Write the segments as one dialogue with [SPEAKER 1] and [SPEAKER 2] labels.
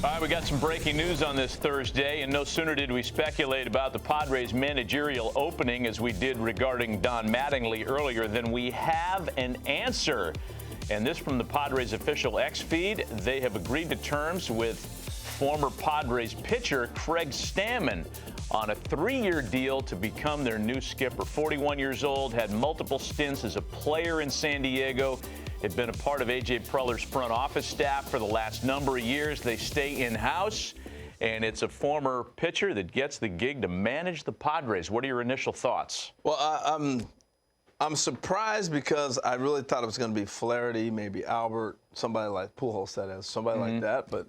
[SPEAKER 1] All right, we got some breaking news on this Thursday, and no sooner did we speculate about the Padres' managerial opening as we did regarding Don Mattingly earlier than we have an answer. And this from the Padres' official X feed. They have agreed to terms with former Padres pitcher Craig Stammen on a 3-year deal to become their new skipper. 41 years old, had multiple stints as a player in San Diego. Had been a part of A.J. Preller's front office staff for the last number of years. They stay in-house, and it's a former pitcher that gets the gig to manage the Padres. What are your initial thoughts?
[SPEAKER 2] Well, I'm surprised because I really thought it was going to be Flaherty, maybe Albert, somebody like Pujols, that is, somebody like that. But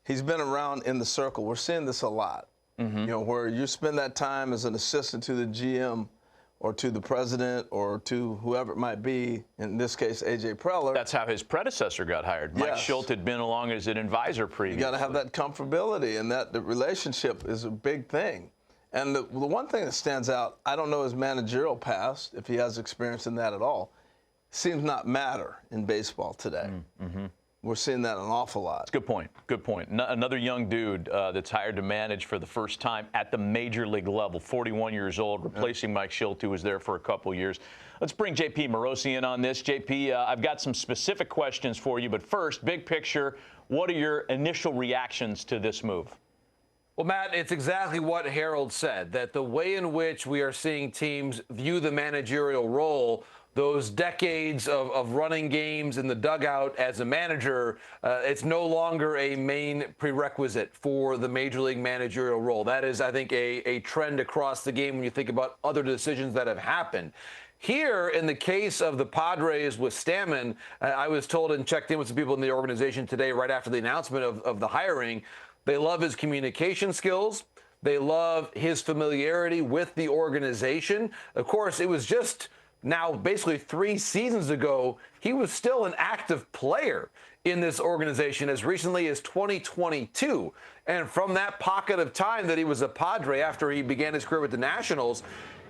[SPEAKER 2] he's been around in the circle. We're seeing this a lot, you know, where you spend that time as an assistant to the GM or to the president or to whoever it might be, in this case, A.J. Preller.
[SPEAKER 1] That's how his predecessor got hired. Mike Schilt had been along as an advisor previously.
[SPEAKER 2] You got to have that comfortability, and that the relationship is a big thing. And the one thing that stands out, I don't know his managerial past, if he has experience in that at all, seems not matter in baseball today. We're seeing that an awful lot.
[SPEAKER 1] Good point. Good point. Another young dude that's hired to manage for the first time at the major league level, 41 years old, replacing Mike Schilt, who was there for a couple years. Let's bring JP Morosi in on this. JP, I've got some specific questions for you, but first, big picture, what are your initial reactions to this move?
[SPEAKER 3] Well, Matt, it's exactly what Harold said, that the way in which we are seeing teams view the managerial role, those decades of running games in the dugout as a manager, it's no longer a main prerequisite for the major league managerial role. That is, I think, a trend across the game when you think about other decisions that have happened. Here, in the case of the Padres with Stammen, I was told and checked in with some people in the organization today right after the announcement of the hiring, they love his communication skills. They love his familiarity with the organization. Of course, it was just now basically 3 seasons ago, he was still an active player in this organization as recently as 2022. And from that pocket of time that he was a Padre after he began his career with the Nationals,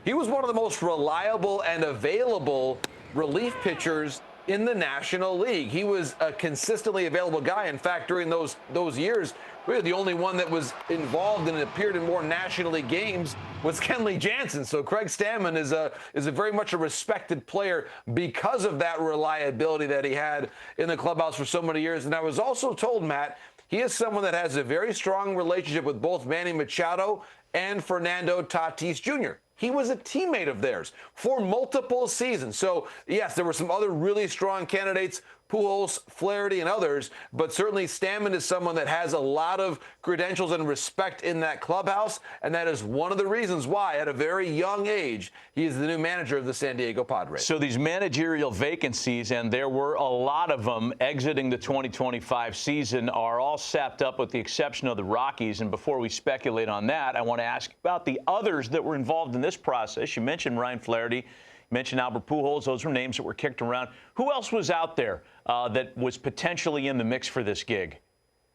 [SPEAKER 3] he was one of the most reliable and available relief pitchers in the National League. He was a consistently available guy. In fact, during those years, really the only one that was involved and appeared in more National League games was Kenley Jansen. So Craig Stammen is a very much a respected player because of that reliability that he had in the clubhouse for so many years. And I was also told, Matt, he is someone that has a very strong relationship with both Manny Machado and Fernando Tatis Jr. He was a teammate of theirs for multiple seasons. So, yes, there were some other really strong candidates, Pujols, Flaherty, and others, but certainly Stammen is someone that has a lot of credentials and respect in that clubhouse, and that is one of the reasons why, at a very young age, he is the new manager of the San Diego Padres.
[SPEAKER 1] So these managerial vacancies, and there were a lot of them exiting the 2025 season, are all sapped up with the exception of the Rockies. And before we speculate on that, I want to ask about the others that were involved in this process. You mentioned Ryan Flaherty. Mentioned Albert Pujols. Those were names that were kicked around. Who else was out there that was potentially in the mix for this gig?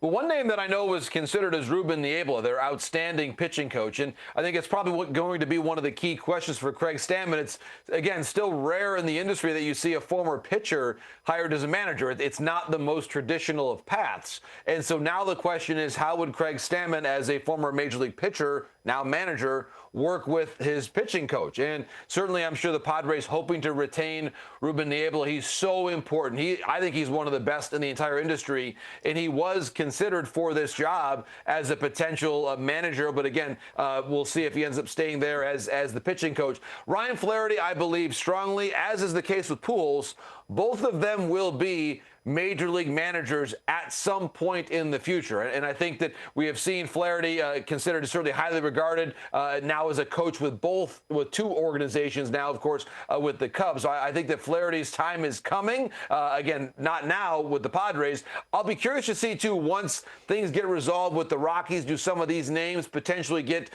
[SPEAKER 3] Well, one name that I know was considered is Ruben Niebla, their outstanding pitching coach. And I think it's probably going to be one of the key questions for Craig Stammen. It's, again, still rare in the industry that you see a former pitcher hired as a manager. It's not the most traditional of paths. And so now the question is, how would Craig Stammen, as a former major league pitcher, now manager, work with his pitching coach? And certainly I'm sure the Padres hoping to retain Ruben Niebla. He's so important. I think he's one of the best in the entire industry, and he was considered for this job as a potential manager. But again, we'll see if he ends up staying there as the pitching coach. Ryan Flaherty, I believe strongly, as is the case with Pujols, both of them will be major league managers at some point in the future. And I think that we have seen Flaherty considered certainly highly regarded now as a coach with two organizations now, of course, with the Cubs. So I think that Flaherty's time is coming. Again, not now with the Padres. I'll be curious to see, too, once things get resolved with the Rockies, do some of these names potentially get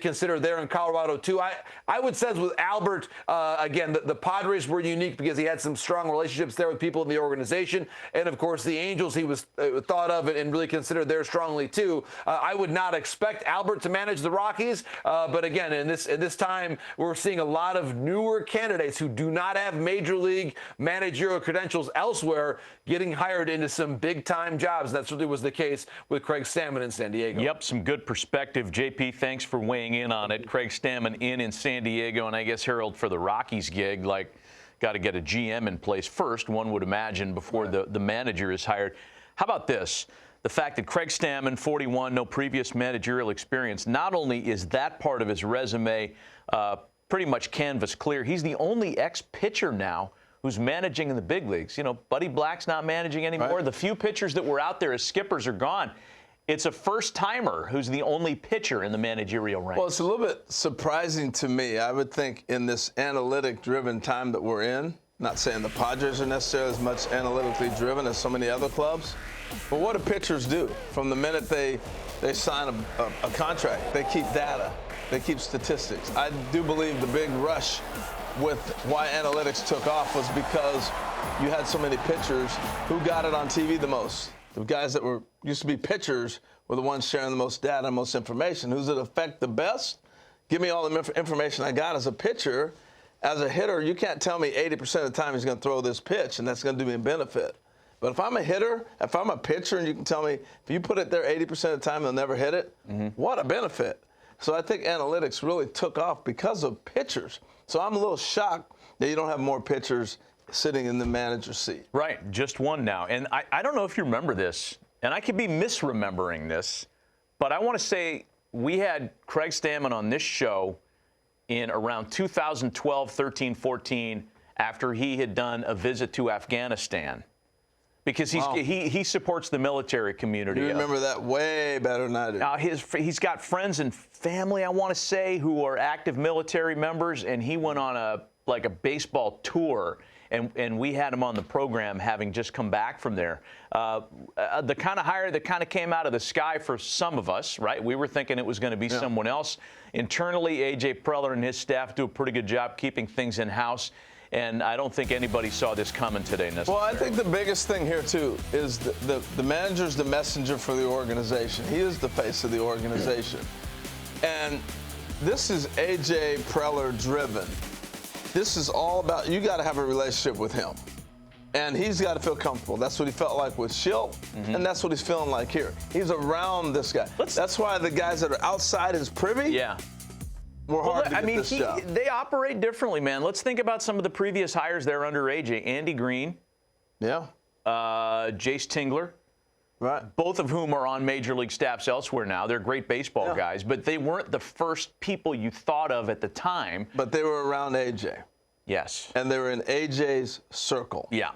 [SPEAKER 3] considered there in Colorado, too? I would say with Albert, again, the Padres were unique because he had some strong relationships there with people in the organization. conversation. And, of course, the Angels he was thought of and really considered there strongly, too. I would not expect Albert to manage the Rockies. But, again, in this time, we're seeing a lot of newer candidates who do not have major league managerial credentials elsewhere getting hired into some big-time jobs. That certainly was the case with Craig Stammen in San Diego.
[SPEAKER 1] Yep, some good perspective. JP, thanks for weighing in on it. Craig Stammen in San Diego, and I guess Harold for the Rockies gig, like, got to get a GM in place first, one would imagine, before the manager is hired. How about this? The fact that Craig Stammen, 41, no previous managerial experience, not only is that part of his resume pretty much canvas clear, he's the only ex-pitcher now who's managing in the big leagues. You know, Buddy Black's not managing anymore. Right. The few pitchers that were out there as skippers are gone. It's a first-timer who's the only pitcher in the managerial ranks.
[SPEAKER 2] Well, it's a little bit surprising to me. I would think in this analytic-driven time that we're in, not saying the Padres are necessarily as much analytically driven as so many other clubs, but what do pitchers do? From the minute they sign a contract, they keep data, they keep statistics. I do believe the big rush with why analytics took off was because you had so many pitchers who got it on TV the most. The guys that used to be pitchers were the ones sharing the most data and most information. Who's it affect the best? Give me all the information I got as a pitcher. As a hitter, you can't tell me 80% of the time he's going to throw this pitch, and that's going to do me a benefit. But if I'm a hitter, if I'm a pitcher, and you can tell me if you put it there 80% of the time, they'll never hit it, what a benefit. So I think analytics really took off because of pitchers. So I'm a little shocked that you don't have more pitchers sitting in the manager's seat.
[SPEAKER 1] Right, just one now. And I don't know if you remember this, and I could be misremembering this, but I want to say we had Craig Stammen on this show in around 2012, 13, 14, after he had done a visit to Afghanistan. Because he supports the military community.
[SPEAKER 2] You remember that way better than I do.
[SPEAKER 1] Now, he's got friends and family, I want to say, who are active military members, and he went on a baseball tour. And we had him on the program having just come back from there. The kind of hire that kind of came out of the sky for some of us, right? We were thinking it was going to be someone else. Internally, A.J. Preller and his staff do a pretty good job keeping things in-house. And I don't think anybody saw this coming today necessarily.
[SPEAKER 2] Well, I think the biggest thing here, too, is the manager's the messenger for the organization. He is the face of the organization. And this is A.J. Preller driven. This is all about, you got to have a relationship with him. And he's got to feel comfortable. That's what he felt like with Schilt, and that's what he's feeling like here. He's around this guy. That's why the guys that are outside his privy were hard to get this job.
[SPEAKER 1] They operate differently, man. Let's think about some of the previous hires there under AJ. Andy Green.
[SPEAKER 2] Yeah.
[SPEAKER 1] Jace Tingler.
[SPEAKER 2] Right.
[SPEAKER 1] Both of whom are on major league staffs elsewhere now. They're great baseball guys, but they weren't the first people you thought of at the time.
[SPEAKER 2] But they were around AJ.
[SPEAKER 1] Yes.
[SPEAKER 2] And they were in AJ's circle.
[SPEAKER 1] Yeah.